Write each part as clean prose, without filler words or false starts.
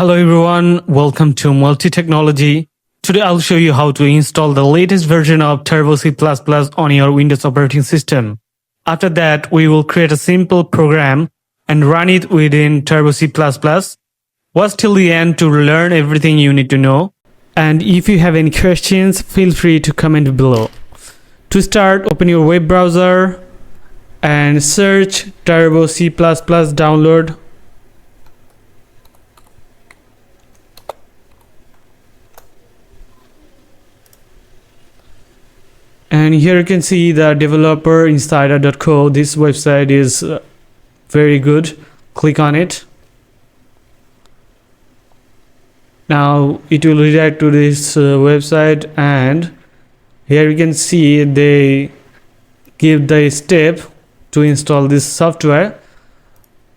Hello everyone, welcome to Multi Technology. Today I'll show you how to install the latest version of Turbo C++ on your Windows operating system. After that, we will create a simple program and run it within Turbo C++. Watch till the end to learn everything you need to know. And if you have any questions, feel free to comment below. To start, open your web browser and search Turbo C++ download. And here you can see the developer insider.co. This website is very good. Click on it. Now it will redirect to this website, and here you can see they give the step to install this software.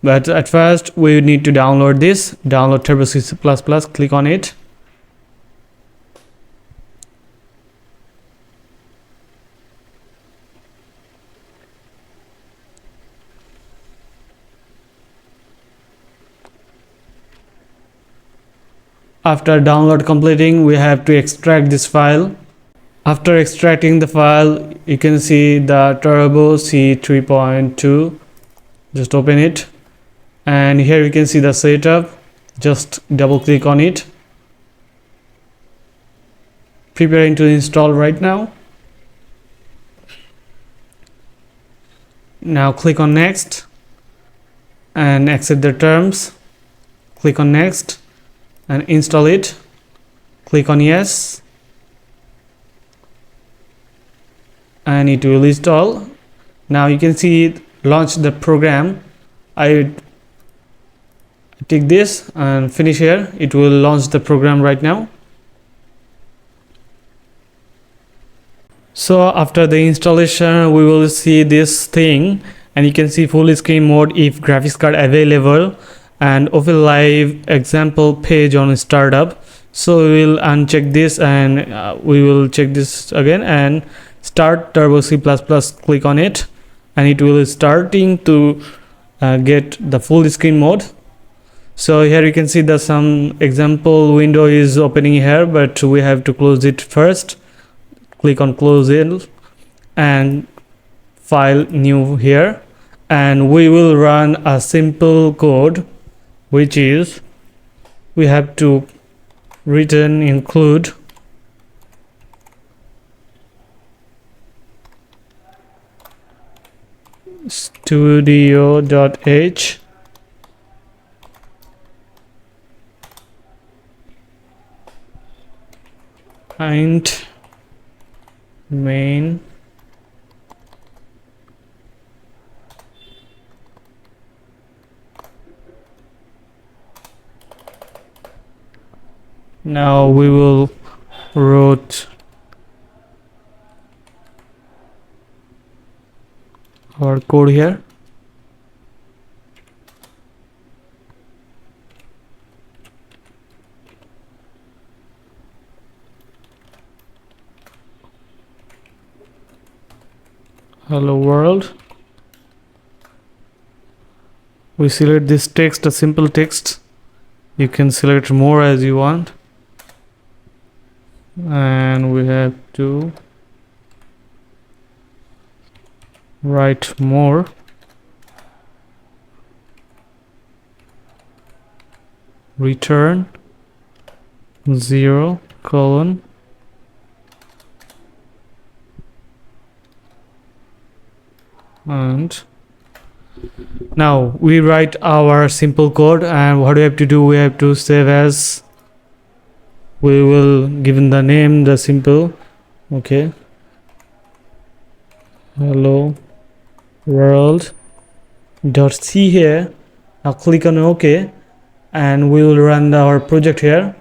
But at first we need to download this. Download Turbo C++. Click on it. After download completing, we have to extract this file. After extracting the file, you can see the Turbo C 3.2. Just open it, and here you can see the setup. Just double click on it. Preparing to install right now. Now click on next and accept the terms. Click on next and install it. Click on yes, and it will install. Now you can see it launch the program. I take this and finish here. It will launch the program right now. So after the installation, we will see this thing, and you can see full screen mode if graphics card available, and open live example page on startup. So we will uncheck this, and we will check this again and start Turbo C++. Click on it, and it will starting to get the full screen mode. So here you can see that some example window is opening here, but we have to close it first. Click on close it and file new here, and we will run a simple code, which is we have to return include studio.h and main now we will write our code here. Hello world. We select this text, a simple text. You can select more as you want, and we have to write more. Return 0 colon and now we write our simple code. And what we have to do, we have to save as. We will given the name the simple, okay, hello world .c here. Now click on OK, and we will run our project here.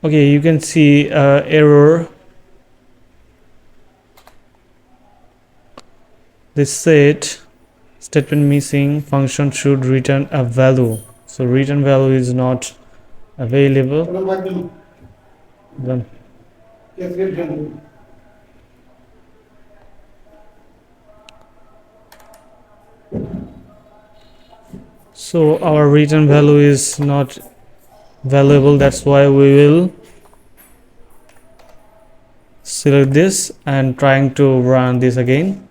Okay, you can see error. This said statement missing, function should return a value. So return value is not available. Then So our return value is not valuable, that's why we will select this and trying to run this again.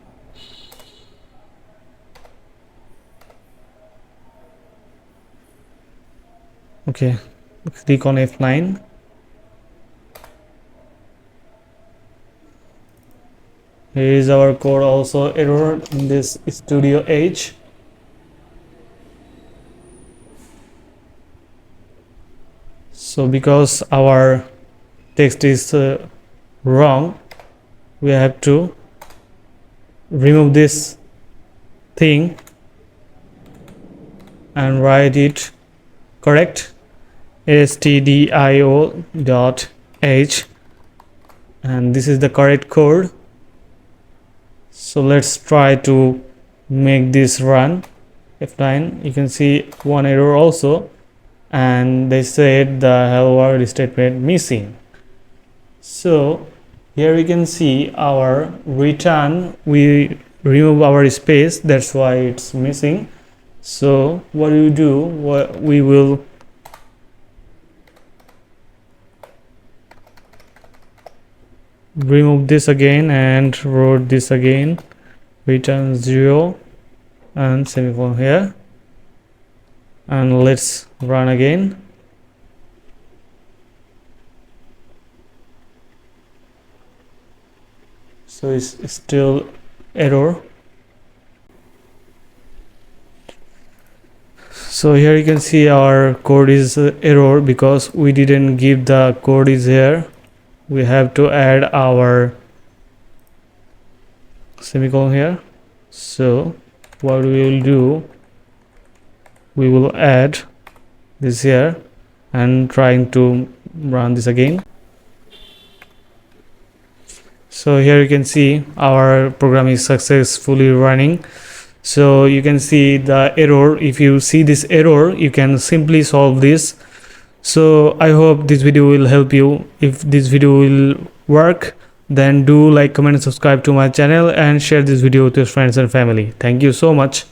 Okay, click on F9. Here is our code also error in this Studio Edge. So because our text is wrong, we have to remove this thing and write it correct. stdio.h, and this is the correct code. So let's try to make this run. F9, you can see one error also, and they said the hello world statement missing. So here we can see our return, we remove our space, that's why it's missing. So what do you do? We will remove this again and wrote this again, return 0 and semicolon here, and let's run again. So it's still error. So here you can see our code is error because we didn't give the code is here. We have to add our semicolon here. So what we will do, we will add this here and trying to run this again. So here you can see our program is successfully running. So you can see the error. If you see this error, you can simply solve this. So I hope this video will help you. If this video will work, then do like, comment and subscribe to my channel and share this video with your friends and family. Thank you so much.